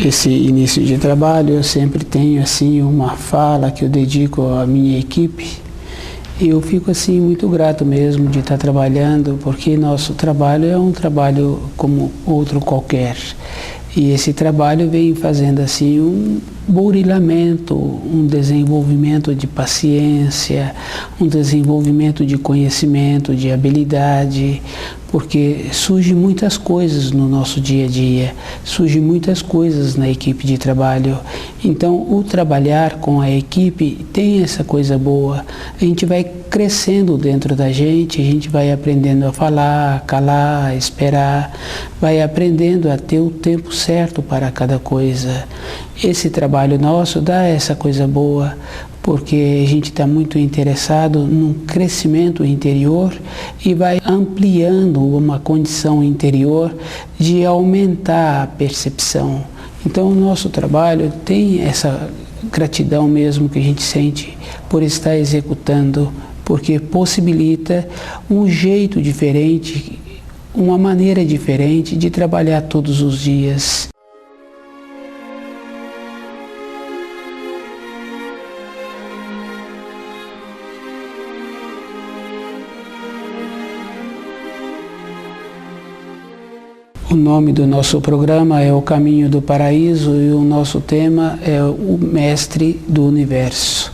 Esse início de trabalho eu sempre tenho assim uma fala que eu dedico à minha equipe e eu fico assim muito grato mesmo de estar trabalhando, porque nosso trabalho é um trabalho como outro qualquer. E esse trabalho vem fazendo assim um burilamento, um desenvolvimento de paciência, um desenvolvimento de conhecimento, de habilidade, porque surgem muitas coisas no nosso dia a dia, surgem muitas coisas na equipe de trabalho. Então, o trabalhar com a equipe tem essa coisa boa. A gente vai crescendo dentro da gente, a gente vai aprendendo a falar, a calar, a esperar, vai aprendendo a ter o tempo certo para cada coisa. Esse trabalho nosso dá essa coisa boa, porque a gente está muito interessado num crescimento interior e vai ampliando uma condição interior de aumentar a percepção. Então o nosso trabalho tem essa gratidão mesmo que a gente sente por estar executando, porque possibilita um jeito diferente, uma maneira diferente de trabalhar todos os dias. O nome do nosso programa é O Caminho do Paraíso e o nosso tema é o Mestre do Universo.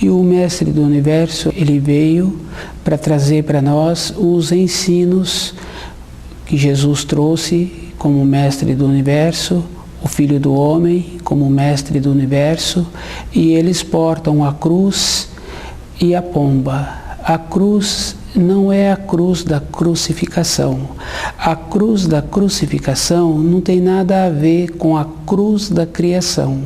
E o Mestre do Universo, ele veio para trazer para nós os ensinos que Jesus trouxe como Mestre do Universo, o Filho do Homem como Mestre do Universo, e eles portam a cruz e a pomba. A cruz não é a cruz da crucificação. A cruz da crucificação não tem nada a ver com a cruz da criação.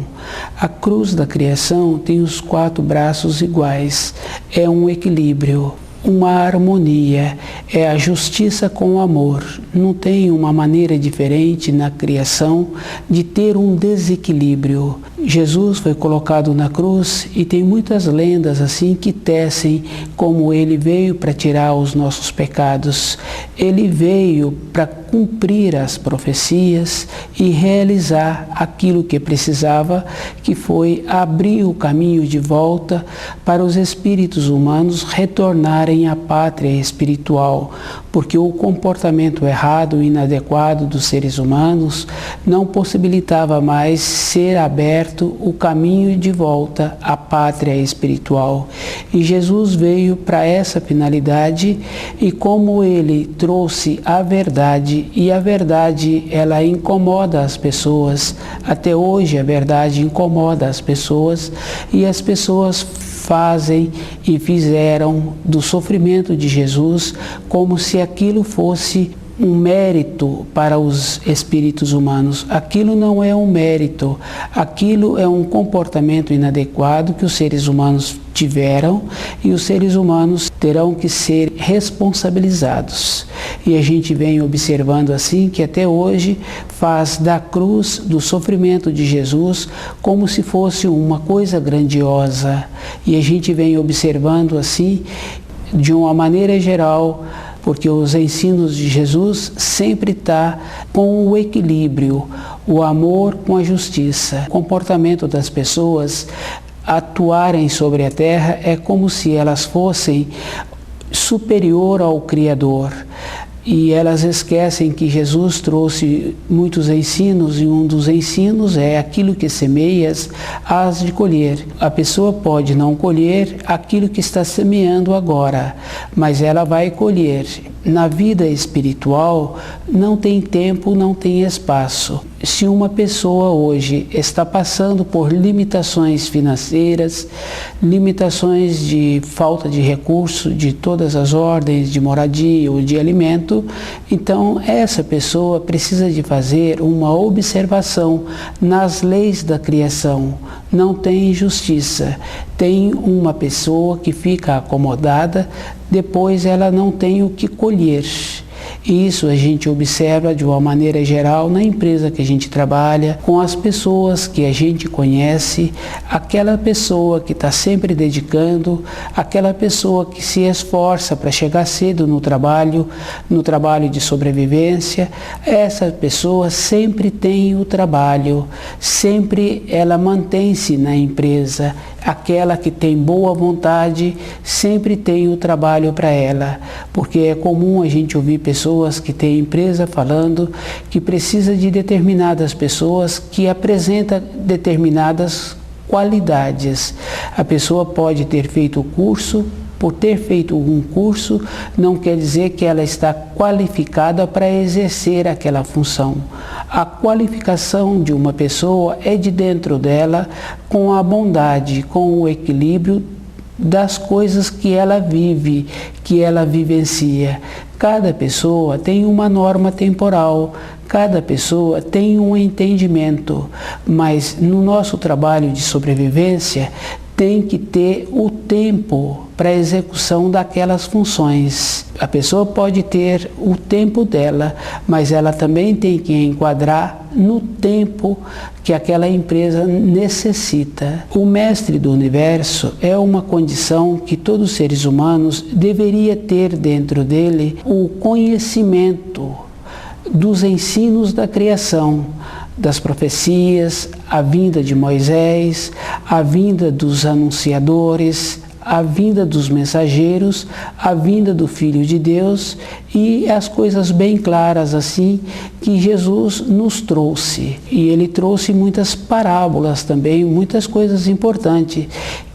A cruz da criação tem os 4 braços iguais. É um equilíbrio, uma harmonia, é a justiça com o amor. Não tem uma maneira diferente na criação de ter um desequilíbrio. Jesus foi colocado na cruz e tem muitas lendas assim que tecem como ele veio para tirar os nossos pecados. Ele veio para cumprir as profecias e realizar aquilo que precisava, que foi abrir o caminho de volta para os espíritos humanos retornarem à pátria espiritual, porque o comportamento errado e inadequado dos seres humanos não possibilitava mais ser aberto o caminho de volta à pátria espiritual. E Jesus veio para essa finalidade, e como ele trouxe a verdade, e a verdade ela incomoda as pessoas, até hoje a verdade incomoda as pessoas, e as pessoas fazem e fizeram do sofrimento de Jesus como se aquilo fosse um mérito para os espíritos humanos. Aquilo não é um mérito, aquilo é um comportamento inadequado que os seres humanos tiveram e os seres humanos terão que ser responsabilizados. E a gente vem observando assim que até hoje faz da cruz, do sofrimento de Jesus, como se fosse uma coisa grandiosa. E a gente vem observando assim, de uma maneira geral, porque os ensinos de Jesus sempre estão com o equilíbrio, o amor com a justiça. O comportamento das pessoas atuarem sobre a terra é como se elas fossem superior ao Criador. E elas esquecem que Jesus trouxe muitos ensinos, e um dos ensinos é aquilo que semeias, hás de colher. A pessoa pode não colher aquilo que está semeando agora, mas ela vai colher. Na vida espiritual não tem tempo, não tem espaço. Se uma pessoa hoje está passando por limitações financeiras, limitações de falta de recurso de todas as ordens, de moradia ou de alimento, então essa pessoa precisa de fazer uma observação nas leis da criação. Não tem justiça. Tem uma pessoa que fica acomodada, depois ela não tem o que colher. Isso a gente observa de uma maneira geral na empresa que a gente trabalha, com as pessoas que a gente conhece, aquela pessoa que está sempre dedicando, aquela pessoa que se esforça para chegar cedo no trabalho de sobrevivência. Essa pessoa sempre tem o trabalho, sempre ela mantém-se na empresa. Aquela que tem boa vontade sempre tem o trabalho para ela, porque é comum a gente ouvir pessoas que têm empresa falando que precisa de determinadas pessoas que apresentam determinadas qualidades. A pessoa pode ter feito o curso. Por ter feito um curso, não quer dizer que ela está qualificada para exercer aquela função. A qualificação de uma pessoa é de dentro dela, com a bondade, com o equilíbrio das coisas que ela vive, que ela vivencia. Cada pessoa tem uma norma temporal, cada pessoa tem um entendimento, mas no nosso trabalho de sobrevivência, tem que ter o tempo para a execução daquelas funções. A pessoa pode ter o tempo dela, mas ela também tem que enquadrar no tempo que aquela empresa necessita. O mestre do universo é uma condição que todos os seres humanos deveriam ter dentro dele, o conhecimento dos ensinos da criação, das profecias, a vinda de Moisés, a vinda dos anunciadores, a vinda dos mensageiros, a vinda do Filho de Deus e as coisas bem claras assim que Jesus nos trouxe. E ele trouxe muitas parábolas também, muitas coisas importantes,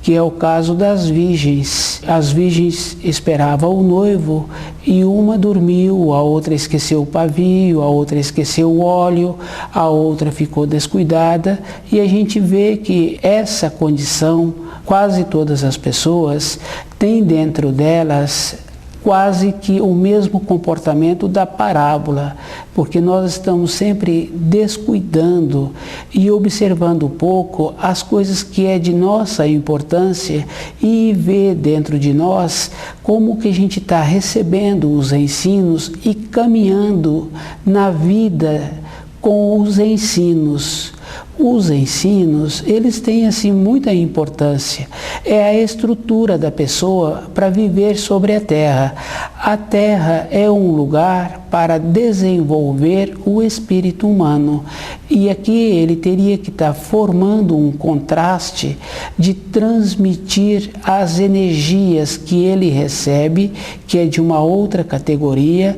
que é o caso das virgens. As virgens esperavam o noivo e uma dormiu, a outra esqueceu o pavio, a outra esqueceu o óleo, a outra ficou descuidada, e a gente vê que essa condição, quase todas as pessoas têm dentro delas quase que o mesmo comportamento da parábola, porque nós estamos sempre descuidando e observando pouco as coisas que é de nossa importância e ver dentro de nós como que a gente está recebendo os ensinos e caminhando na vida com os ensinos. Os ensinos, eles têm assim muita importância. É a estrutura da pessoa para viver sobre a Terra. A Terra é um lugar para desenvolver o espírito humano. E aqui ele teria que estar formando um contraste de transmitir as energias que ele recebe, que é de uma outra categoria,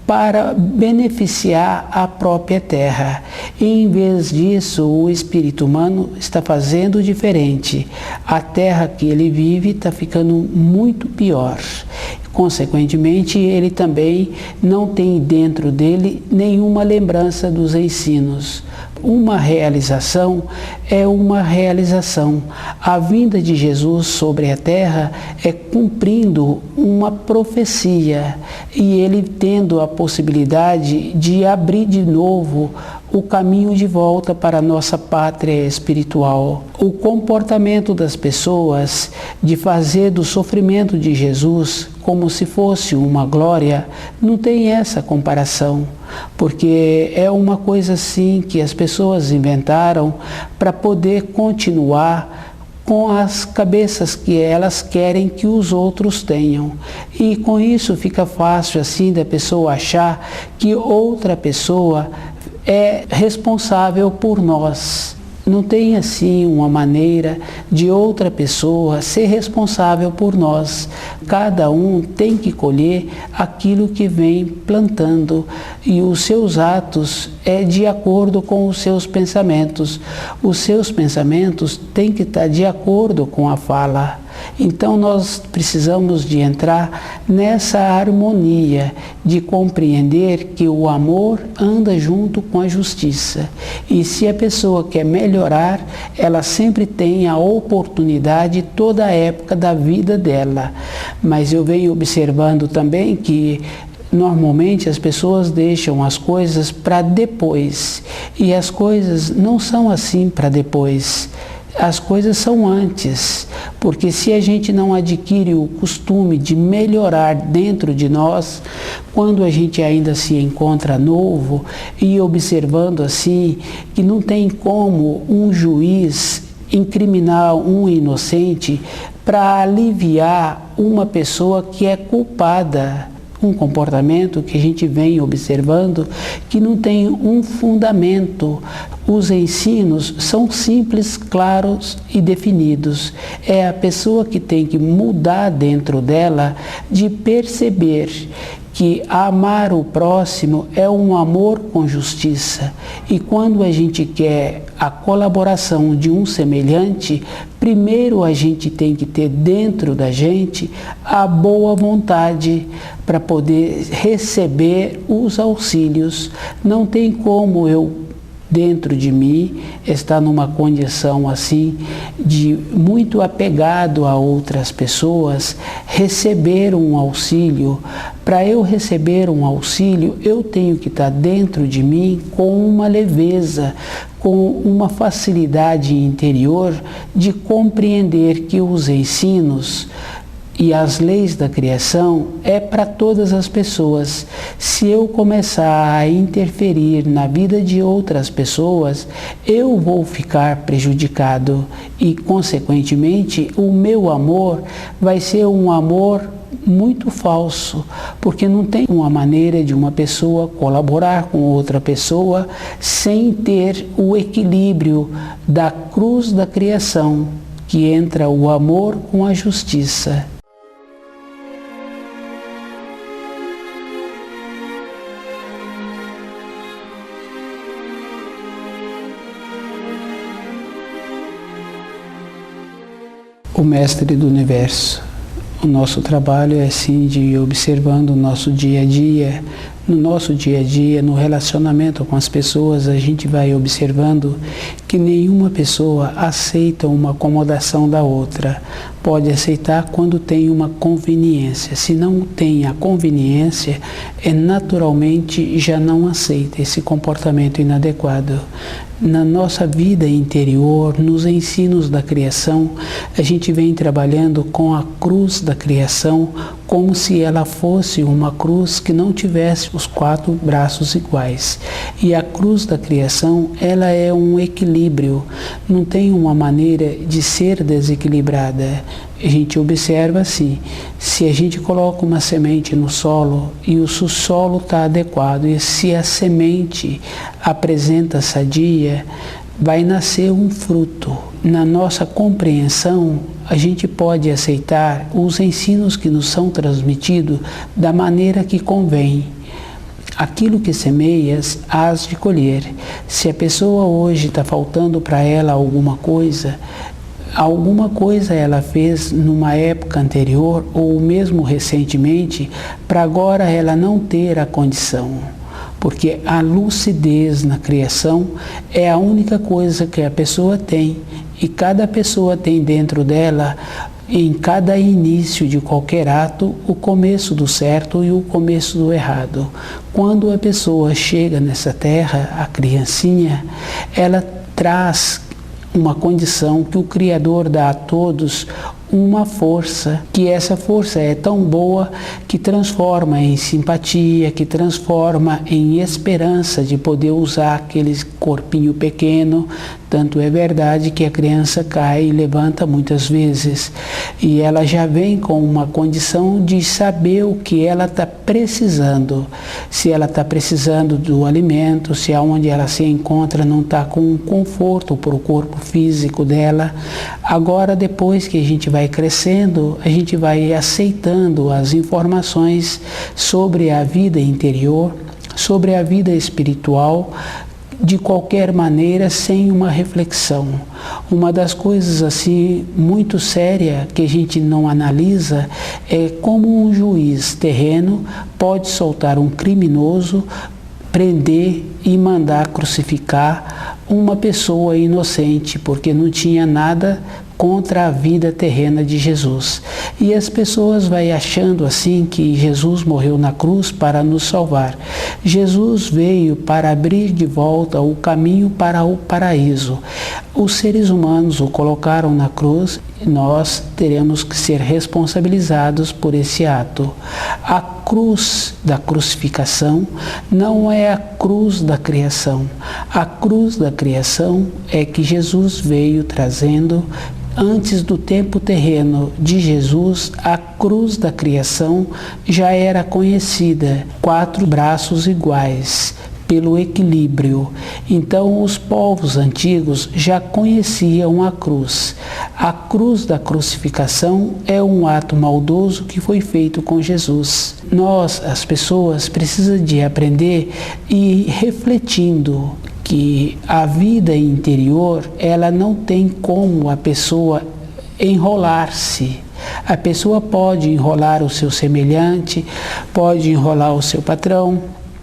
para beneficiar a própria Terra. E, em vez disso, o espírito humano está fazendo diferente. A Terra que ele vive está ficando muito pior. Consequentemente, ele também não tem dentro dele nenhuma lembrança dos ensinos. Uma realização é uma realização. A vinda de Jesus sobre a terra é cumprindo uma profecia e ele tendo a possibilidade de abrir de novo o caminho de volta para a nossa pátria espiritual. O comportamento das pessoas de fazer do sofrimento de Jesus como se fosse uma glória, não tem essa comparação, porque é uma coisa assim que as pessoas inventaram para poder continuar com as cabeças que elas querem que os outros tenham. E com isso fica fácil assim da pessoa achar que outra pessoa é responsável por nós. Não tem assim uma maneira de outra pessoa ser responsável por nós. Cada um tem que colher aquilo que vem plantando e os seus atos é de acordo com os seus pensamentos. Os seus pensamentos têm que estar de acordo com a fala. Então nós precisamos de entrar nessa harmonia, de compreender que o amor anda junto com a justiça. E se a pessoa quer melhorar, ela sempre tem a oportunidade toda a época da vida dela. Mas eu venho observando também que normalmente as pessoas deixam as coisas para depois. E as coisas não são assim para depois. as coisas são antes, porque se a gente não adquire o costume de melhorar dentro de nós, quando a gente ainda se encontra novo e observando assim que não tem como um juiz incriminar um inocente para aliviar uma pessoa que é culpada. Um comportamento que a gente vem observando que não tem um fundamento. Os ensinos são simples, claros e definidos. É a pessoa que tem que mudar dentro dela de perceber que amar o próximo é um amor com justiça. E quando a gente quer a colaboração de um semelhante, primeiro a gente tem que ter dentro da gente a boa vontade para poder receber os auxílios. Não tem como eu, dentro de mim, estar numa condição assim de muito apegado a outras pessoas, receber um auxílio. Para eu receber um auxílio, eu tenho que estar dentro de mim com uma leveza, com uma facilidade interior de compreender que os ensinos e as leis da criação é para todas as pessoas. Se eu começar a interferir na vida de outras pessoas, eu vou ficar prejudicado e, consequentemente, o meu amor vai ser um amor muito falso, porque não tem uma maneira de uma pessoa colaborar com outra pessoa sem ter o equilíbrio da cruz da criação, que entra o amor com a justiça. O Mestre do Universo. O nosso trabalho é assim de ir observando o nosso dia a dia. No nosso dia a dia, no relacionamento com as pessoas, a gente vai observando que nenhuma pessoa aceita uma acomodação da outra. Pode aceitar quando tem uma conveniência. Se não tem a conveniência, naturalmente já não aceita esse comportamento inadequado. Na nossa vida interior, nos ensinos da criação, a gente vem trabalhando com a cruz da criação como se ela fosse uma cruz que não tivesse os 4 braços iguais. E a cruz da criação, ela é um equilíbrio, não tem uma maneira de ser desequilibrada. A gente observa assim, se a gente coloca uma semente no solo e o solo está adequado, e se a semente apresenta sadia, vai nascer um fruto. Na nossa compreensão, a gente pode aceitar os ensinos que nos são transmitidos da maneira que convém. Aquilo que semeias, hás de colher. Se a pessoa hoje está faltando para ela alguma coisa ela fez numa época anterior ou mesmo recentemente, para agora ela não ter a condição. Porque a lucidez na criação é a única coisa que a pessoa tem. E cada pessoa tem dentro dela, em cada início de qualquer ato, o começo do certo e o começo do errado. Quando a pessoa chega nessa terra, a criancinha, ela traz uma condição que o Criador dá a todos, uma força, que essa força é tão boa que transforma em simpatia, que transforma em esperança de poder usar aquele corpinho pequeno. Tanto é verdade que a criança cai e levanta muitas vezes, e ela já vem com uma condição de saber o que ela está precisando. Se ela está precisando do alimento, se aonde ela se encontra não está com um conforto para o corpo físico dela. Agora, depois que a gente vai crescendo, a gente vai aceitando as informações sobre a vida interior, sobre a vida espiritual, de qualquer maneira, sem uma reflexão. Uma das coisas assim muito séria que a gente não analisa é como um juiz terreno pode soltar um criminoso, prender e mandar crucificar uma pessoa inocente, porque não tinha nada contra a vida terrena de Jesus. E as pessoas vão achando assim que Jesus morreu na cruz para nos salvar. Jesus veio para abrir de volta o caminho para o paraíso. Os seres humanos o colocaram na cruz e nós teremos que ser responsabilizados por esse ato. A cruz da crucificação não é a cruz da criação. A cruz da criação é que Jesus veio trazendo. Antes do tempo terreno de Jesus, a cruz da criação já era conhecida, 4 braços iguais, pelo equilíbrio. Então os povos antigos já conheciam a cruz. A cruz da crucificação é um ato maldoso que foi feito com Jesus. Nós, as pessoas, precisamos de aprender e refletindo que a vida interior, ela não tem como a pessoa enrolar-se. A pessoa pode enrolar o seu semelhante, pode enrolar o seu patrão,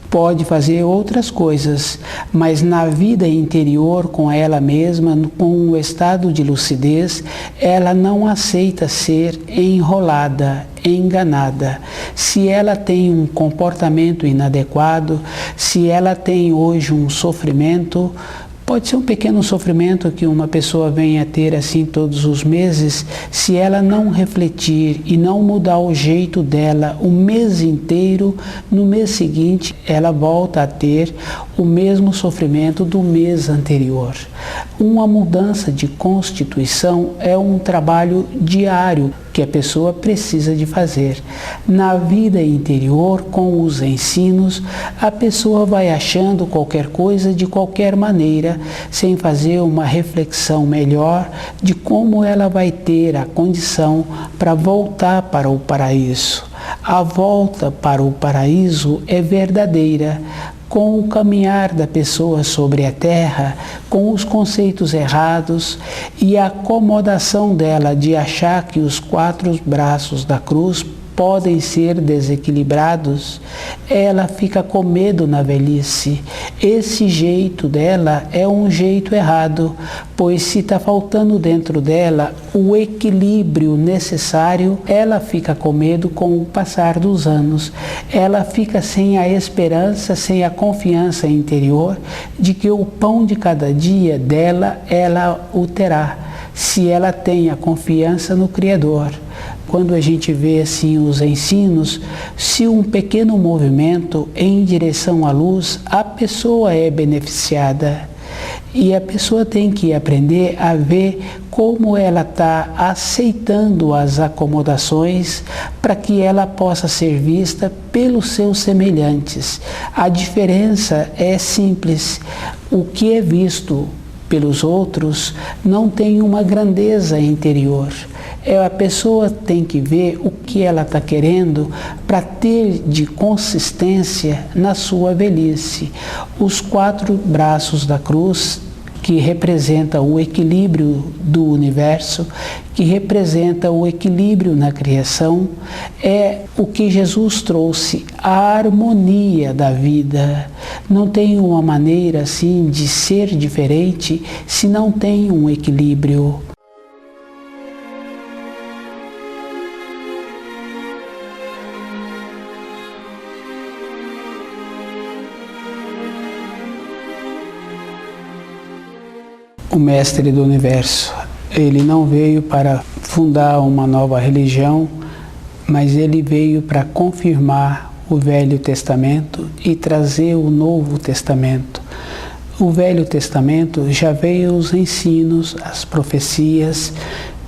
pode fazer outras coisas, mas na vida interior com ela mesma, com um estado de lucidez, ela não aceita ser enrolada, enganada. Se ela tem um comportamento inadequado, se ela tem hoje um sofrimento, pode ser um pequeno sofrimento que uma pessoa venha a ter assim todos os meses, se ela não refletir e não mudar o jeito dela o mês inteiro, no mês seguinte ela volta a ter o mesmo sofrimento do mês anterior. Uma mudança de constituição é um trabalho diário que a pessoa precisa de fazer. Na vida interior, com os ensinos, a pessoa vai achando qualquer coisa de qualquer maneira, sem fazer uma reflexão melhor de como ela vai ter a condição para voltar para o paraíso. A volta para o paraíso é verdadeira. Com o caminhar da pessoa sobre a terra, com os conceitos errados e a acomodação dela de achar que os 4 braços da cruz podem ser desequilibrados, ela fica com medo na velhice. Esse jeito dela é um jeito errado, pois se está faltando dentro dela o equilíbrio necessário, ela fica com medo com o passar dos anos. Ela fica sem a esperança, sem a confiança interior de que o pão de cada dia dela, ela o terá, se ela tem a confiança no Criador. Quando a gente vê assim os ensinos, se um pequeno movimento em direção à luz, a pessoa é beneficiada. E a pessoa tem que aprender a ver como ela está aceitando as acomodações para que ela possa ser vista pelos seus semelhantes. A diferença é simples. O que é visto pelos outros não tem uma grandeza interior. A pessoa tem que ver o que ela está querendo para ter de consistência na sua velhice. Os 4 braços da cruz, que representa o equilíbrio do universo, que representa o equilíbrio na criação, é o que Jesus trouxe, a harmonia da vida. Não tem uma maneira assim de ser diferente se não tem um equilíbrio. O Mestre do Universo, ele não veio para fundar uma nova religião, mas ele veio para confirmar o Velho Testamento e trazer o Novo Testamento. O Velho Testamento já veio os ensinos, as profecias.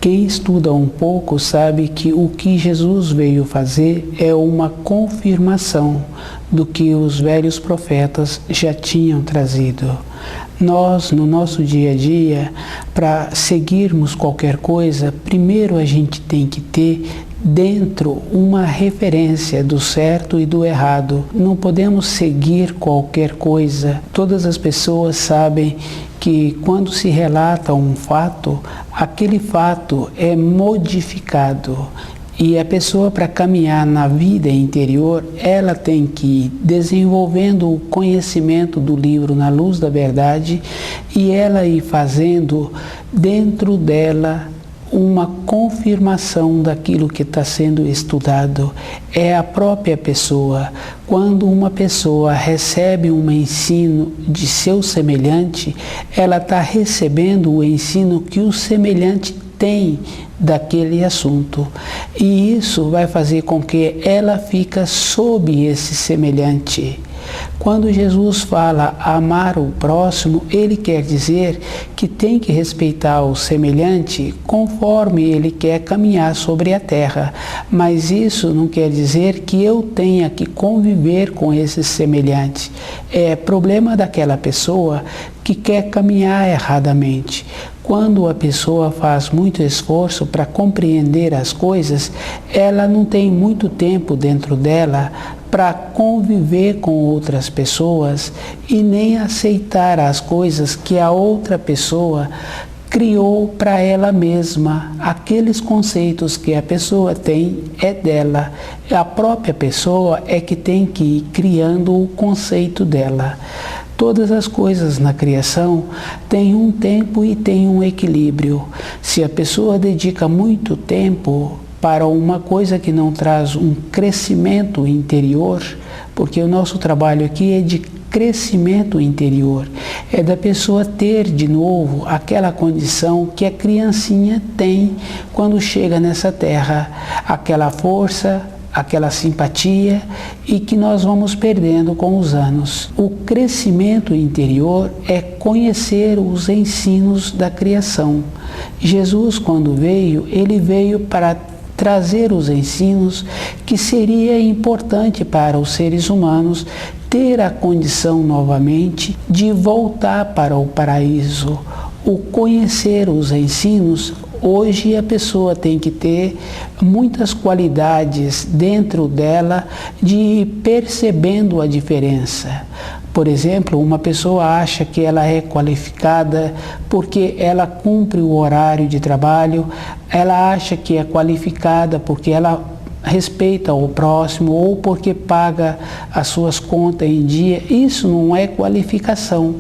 Quem estuda um pouco sabe que o que Jesus veio fazer é uma confirmação do que os velhos profetas já tinham trazido. Nós, no nosso dia a dia, para seguirmos qualquer coisa, primeiro a gente tem que ter dentro uma referência do certo e do errado. Não podemos seguir qualquer coisa. Todas as pessoas sabem que quando se relata um fato, aquele fato é modificado. E a pessoa, para caminhar na vida interior, ela tem que ir desenvolvendo o conhecimento do livro Na Luz da Verdade e ela ir fazendo dentro dela uma confirmação daquilo que está sendo estudado. É a própria pessoa. Quando uma pessoa recebe um ensino de seu semelhante, ela está recebendo o ensino que o semelhante tem daquele assunto. E isso vai fazer com que ela fique sob esse semelhante. Quando Jesus fala amar o próximo, ele quer dizer que tem que respeitar o semelhante conforme ele quer caminhar sobre a terra. Mas isso não quer dizer que eu tenha que conviver com esse semelhante. É problema daquela pessoa que quer caminhar erradamente. Quando a pessoa faz muito esforço para compreender as coisas, ela não tem muito tempo dentro dela para conviver com outras pessoas e nem aceitar as coisas que a outra pessoa criou para ela mesma. Aqueles conceitos que a pessoa tem é dela. A própria pessoa é que tem que ir criando o conceito dela. Todas as coisas na criação têm um tempo e têm um equilíbrio. Se a pessoa dedica muito tempo para uma coisa que não traz um crescimento interior, porque o nosso trabalho aqui é de crescimento interior, é da pessoa ter de novo aquela condição que a criancinha tem quando chega nessa terra, aquela força, aquela simpatia e que nós vamos perdendo com os anos. O crescimento interior é conhecer os ensinos da criação. Jesus, quando veio, ele veio para trazer os ensinos que seria importante para os seres humanos ter a condição novamente de voltar para o paraíso. O conhecer os ensinos, hoje a pessoa tem que ter muitas qualidades dentro dela de ir percebendo a diferença. Por exemplo, uma pessoa acha que ela é qualificada porque ela cumpre o horário de trabalho, ela acha que é qualificada porque ela respeita o próximo ou porque paga as suas contas em dia. Isso não é qualificação.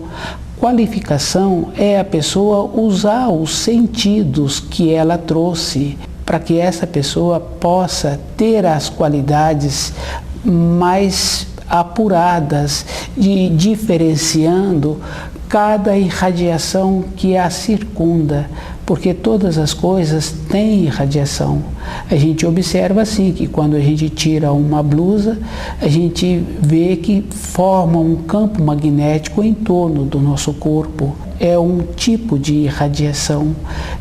Qualificação é a pessoa usar os sentidos que ela trouxe para que essa pessoa possa ter as qualidades mais apuradas, de diferenciando cada irradiação que a circunda, porque todas as coisas têm irradiação. A gente observa assim que quando a gente tira uma blusa, a gente vê que forma um campo magnético em torno do nosso corpo. É um tipo de irradiação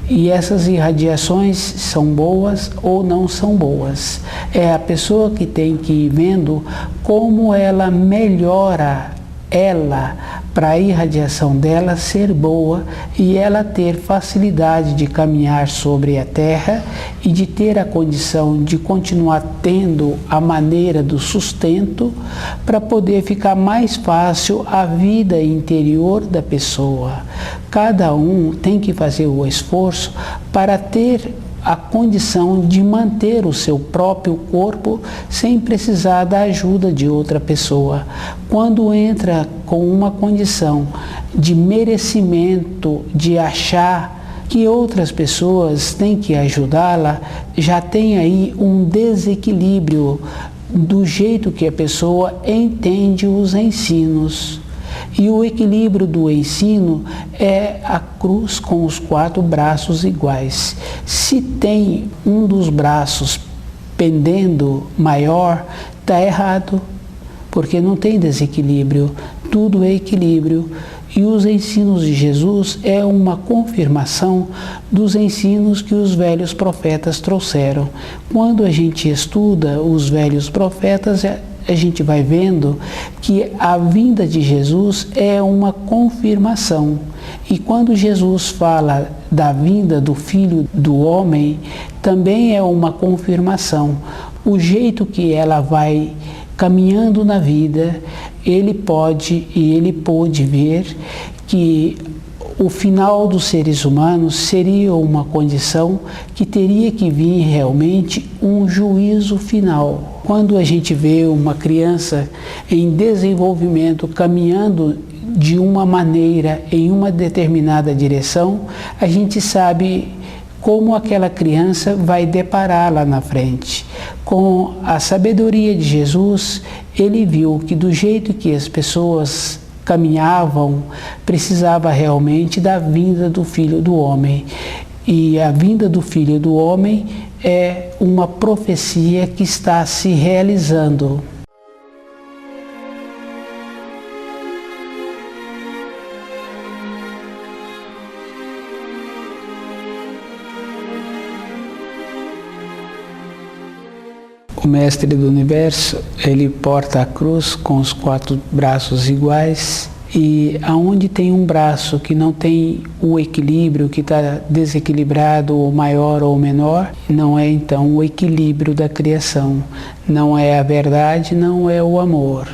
e essas irradiações são boas ou não são boas. É a pessoa que tem que ir vendo como ela melhora para a irradiação dela ser boa e ela ter facilidade de caminhar sobre a terra e de ter a condição de continuar tendo a maneira do sustento para poder ficar mais fácil a vida interior da pessoa. Cada um tem que fazer o esforço para ter a condição de manter o seu próprio corpo sem precisar da ajuda de outra pessoa. Quando entra com uma condição de merecimento, de achar que outras pessoas têm que ajudá-la, já tem aí um desequilíbrio do jeito que a pessoa entende os ensinos. E o equilíbrio do ensino é a cruz com os 4 braços iguais. Se tem um dos braços pendendo maior, está errado, porque não tem desequilíbrio, tudo é equilíbrio. E os ensinos de Jesus é uma confirmação dos ensinos que os velhos profetas trouxeram. Quando a gente estuda os velhos profetas, a gente vai vendo que a vinda de Jesus é uma confirmação. E quando Jesus fala da vinda do Filho do Homem, também é uma confirmação. O jeito que ela vai caminhando na vida, ele pode e ele pôde ver que o final dos seres humanos seria uma condição que teria que vir realmente um juízo final. Quando a gente vê uma criança em desenvolvimento caminhando de uma maneira em uma determinada direção, a gente sabe como aquela criança vai deparar lá na frente. Com a sabedoria de Jesus, ele viu que do jeito que as pessoas caminhavam, precisava realmente da vinda do Filho do Homem. E a vinda do Filho do Homem é uma profecia que está se realizando. O Mestre do Universo, ele porta a cruz com os 4 braços iguais, e aonde tem um braço que não tem o equilíbrio, que está desequilibrado, ou maior ou menor, não é então o equilíbrio da criação, não é a verdade, não é o amor.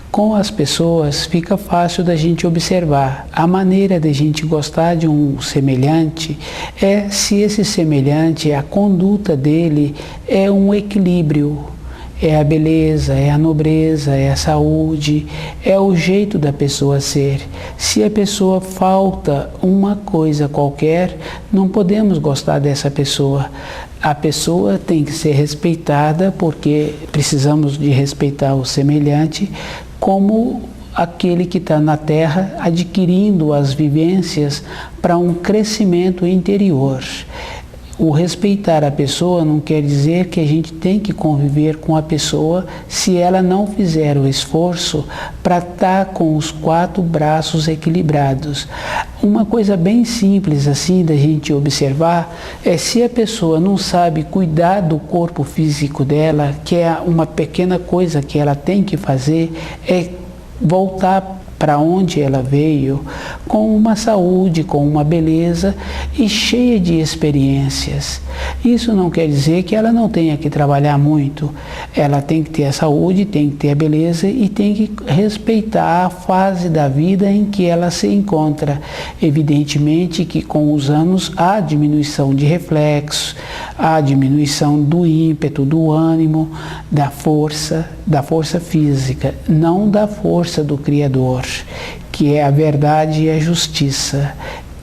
Com as pessoas fica fácil da gente observar. A maneira de a gente gostar de um semelhante é se esse semelhante, a conduta dele é um equilíbrio. É a beleza, é a nobreza, é a saúde, é o jeito da pessoa ser. Se a pessoa falta uma coisa qualquer, não podemos gostar dessa pessoa. A pessoa tem que ser respeitada, porque precisamos de respeitar o semelhante, como aquele que está na Terra adquirindo as vivências para um crescimento interior. O respeitar a pessoa não quer dizer que a gente tem que conviver com a pessoa se ela não fizer o esforço para estar com os 4 braços equilibrados. Uma coisa bem simples assim da gente observar é se a pessoa não sabe cuidar do corpo físico dela, que é uma pequena coisa que ela tem que fazer, é voltar para onde ela veio, com uma saúde, com uma beleza e cheia de experiências. Isso não quer dizer que ela não tenha que trabalhar muito. Ela tem que ter a saúde, tem que ter a beleza e tem que respeitar a fase da vida em que ela se encontra. Evidentemente que com os anos há diminuição de reflexos, há diminuição do ímpeto, do ânimo, da força física, não da força do Criador, que é a verdade e a justiça.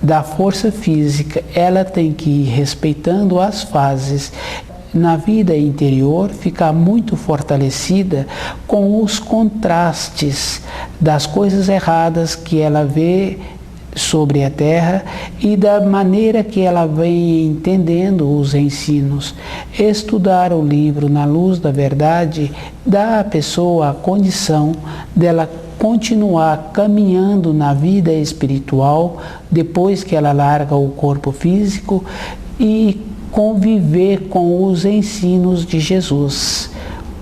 Da força física, ela tem que ir respeitando as fases. Na vida interior, ficar muito fortalecida com os contrastes das coisas erradas que ela vê sobre a Terra e da maneira que ela vem entendendo os ensinos. Estudar o livro na luz da verdade dá à pessoa a condição dela continuar caminhando na vida espiritual depois que ela larga o corpo físico e conviver com os ensinos de Jesus.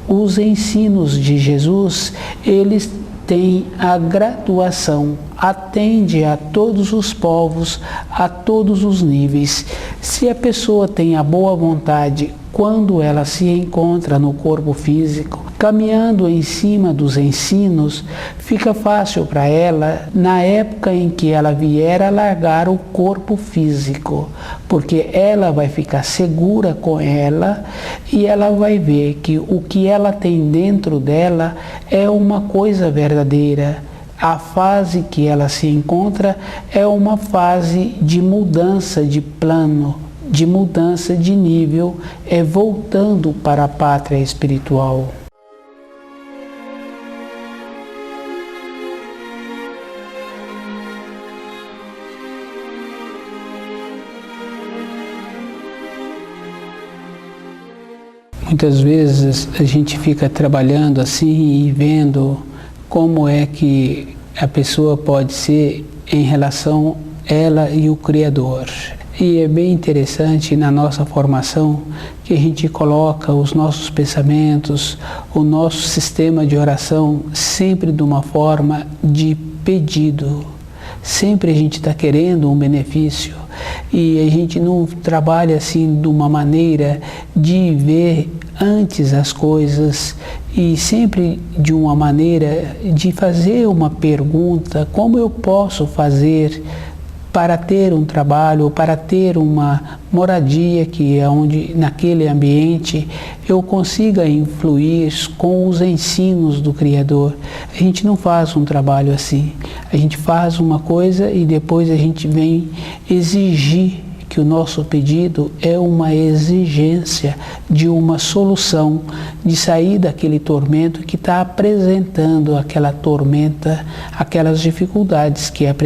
Os ensinos de Jesus, eles têm a graduação, atende a todos os povos, a todos os níveis. Se a pessoa tem a boa vontade, quando ela se encontra no corpo físico, caminhando em cima dos ensinos, fica fácil para ela, na época em que ela vier a largar o corpo físico, porque ela vai ficar segura com ela e ela vai ver que o que ela tem dentro dela é uma coisa verdadeira. A fase que ela se encontra é uma fase de mudança de plano, de mudança de nível, é voltando para a pátria espiritual. Muitas vezes a gente fica trabalhando assim e vendo como é que a pessoa pode ser em relação ela e o Criador. E é bem interessante na nossa formação que a gente coloca os nossos pensamentos, o nosso sistema de oração sempre de uma forma de pedido. Sempre a gente está querendo um benefício e a gente não trabalha assim de uma maneira de ver antes as coisas e sempre de uma maneira de fazer uma pergunta: como eu posso fazer para ter um trabalho, para ter uma moradia que é onde naquele ambiente eu consiga influir com os ensinos do Criador. A gente não faz um trabalho assim. A gente faz uma coisa e depois a gente vem exigir que que o nosso pedido é uma exigência de uma solução, de sair daquele tormento que está apresentando aquela tormenta, aquelas dificuldades que apresenta.